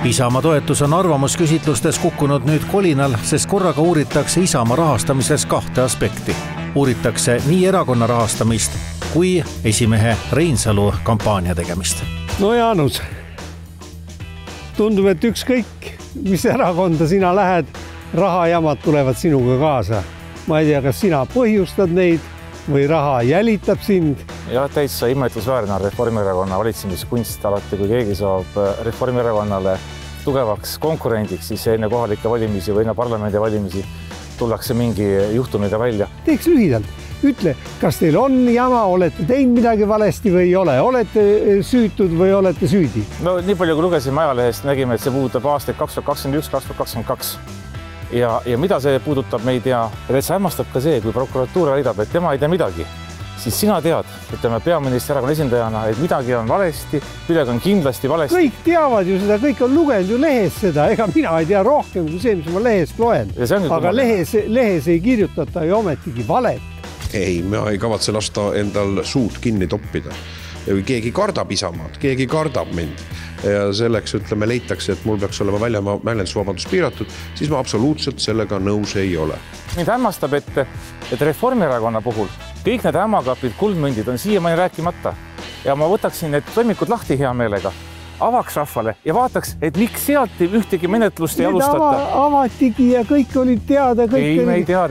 Isamaa toetus on arvamusküsitlustes kukkunud nüüd kolinal, sest korraga uuritakse Isamaa rahastamises kahte aspekti. Uuritakse nii erakonna rahastamist kui esimehe Reinsalu kampaania tegemist. No Jaanus, tundub, et ükskõik, mis erakonda sina lähed, rahajamad tulevad sinuga kaasa. Ma ei tea, kas sina põhjustad neid või raha jälitab sind. Ja täitsa imetlusväärne Reformierakonna valitsemiskunst alati, kui keegi saab Reformierakonnale tugevaks konkurendiks, siis enne kohalikke valimisi või enne parlamendi valimisi tullakse mingi juhtumiga välja. Teeks lühidalt. Ütle, kas teil on jama, olete teinud midagi valesti või ei ole? Olete süütud või olete süüdi? No nii palju, kui lugesime ajalehest, nägime, et see puudutab aastaid 2021-2022. Ja mida see puudutab, me ei tea. Ja see hämmastab ka see, kui prokuratuur väidab, et tema ei tea midagi. Siis sina tead, ütleme peaministri erakonna esindajana, et midagi on valesti, midagi on kindlasti valesti. Kõik teavad ju seda, kõik on lugenud ju lehes seda. Ega mina ei tea rohkem kui see, mis ma lehest loen. Aga lehes ei kirjutata ju ometigi valet. Ei, ma ei kavatse lasta endal suud kinni toppida. Ja keegi kardab Isamaad, keegi kardab mind ja selleks, ütleme, leitakse, et mul peaks olema väljendusvabadus piiratud, siis ma absoluutselt sellega nõus ei ole. Mind hämmastab, et Reformierakonna puhul kõik need hämakapid, kuldmündid on siiamaani rääkimata ja ma võtaksin need toimikud lahti hea meelega, avaks rahvale ja vaataks, et miks sealt ühtegi menetlust ei alustata. Avatigi ja kõik oli teada.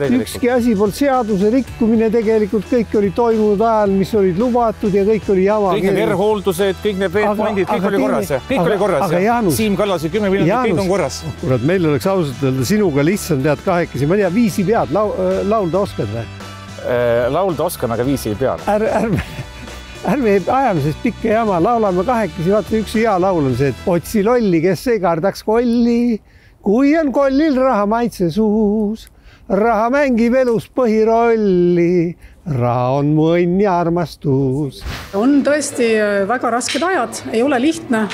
Ükski asi poolt seaduse rikkumine tegelikult, kõik oli toimunud ajal, mis olid lubatud ja kõik oli jama. Kõik need erhooldused, kõik need veetmandid, kõik oli korras. Kõik oli korras. Siim Kallase 10 minutit, kõik on korras. Kurat, meil oleks ausalt öelda sinuga lihtsam tead kahekesi. Ma tea, viisi pead, laulda oskad või? Laulda oskan, aga viisi ei pead. Ärme ajame sest pikka jama, laulame kahekesi, vaata üks hea laul on see, et otsi lolli, kes ei kardaks kolli, kui on kollil raha maitse suus, raha mängib elus põhirolli, raha on mu õnn ja armastus. On tõesti väga rasked ajad, ei ole lihtne,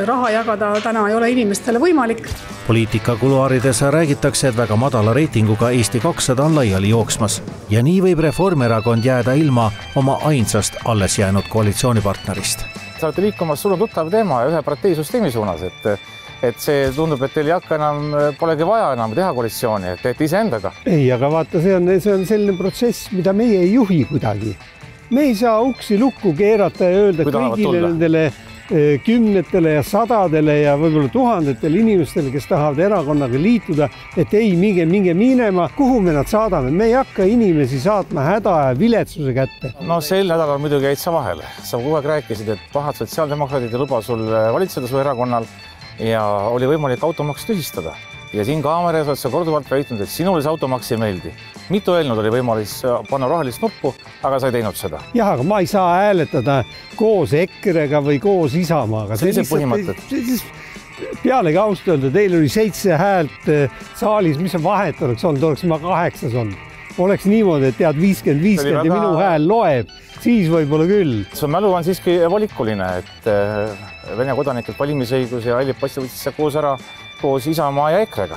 raha jagada täna ei ole inimestele võimalik. Poliitika kuluaarides räägitakse, et väga madala reitinguga Eesti 200 on laiali jooksmas ja nii võib Reformierakond jääda ilma oma ainsast alles jäänud koalitsioonipartnerist. Sa olete liikumas sul on tuttav teema ja ühe parteisüsteemi suunas, et see tundub, et teil ei hakka enam, polegi vaja enam teha koalitsiooni, et teete ise endaga. Ei, aga vaata, see on selline protsess, mida meie ei juhi kuidagi. Me ei saa uksi lukku keerata ja öelda kõigile nendele kümnetele ja sadadele ja võib-olla tuhandetele inimestele, kes tahavad erakonnaga liituda, et ei, minge minema. Kuhu me nad saadame? Me ei hakka inimesi saatma häda ja viletsuse kätte. No sel nädalal muidugi jäid sa vahele. Sa kogu aeg rääkisid, et pahad sotsiaaldemokraadid ei luba sul valitseda su erakonnal ja oli võimalik automaks tühistada. Ja siin kaameras oled sa korduvalt väitnud, et sinule see automaks ei meeldi. Mitu eelnõud oli võimalik panna rohelist nuppu, aga sa ei teinud seda. Jah, aga ma ei saa hääletada koos EKRE-ga või koos Isamaaga. Sellised põhimõtted. Pealegi ausalt öelda, teil oli 7 häält saalis, mis on vahet oleks olnud, oleks ma 8 olnud. Oleks niimoodi, et tead 50-50 ja minu hääl loeb, siis võib-olla küll. Su mälu on siiski valikuline, et Vene kodanikelt valimisõigus ja hallid passi võttis see koos ära koos Isamaa ja EKRE-ga.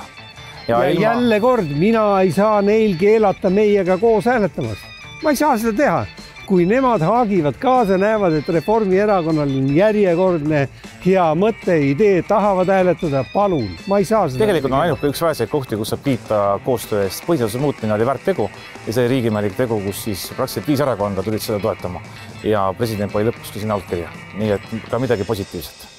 Ja jälle kord, mina ei saa neil keelata meiega koos hääletamas. Ma ei saa seda teha. Kui nemad haagivad kaasa, näevad, et Reformierakonnal on järjekordne hea mõte, idee, tahavad hääletada, palun. Ma ei saa seda. Tegelikult on ainult üks väeseid kohti, kus saab kiita koostöö eest. Põhiseaduse muutmine oli väärt tegu ja see riigimelik tegu, kus siis praktiliselt 5 erakonda tulid seda toetama ja president pani lõpuski sinna allkirja. Nii et ka midagi positiivset.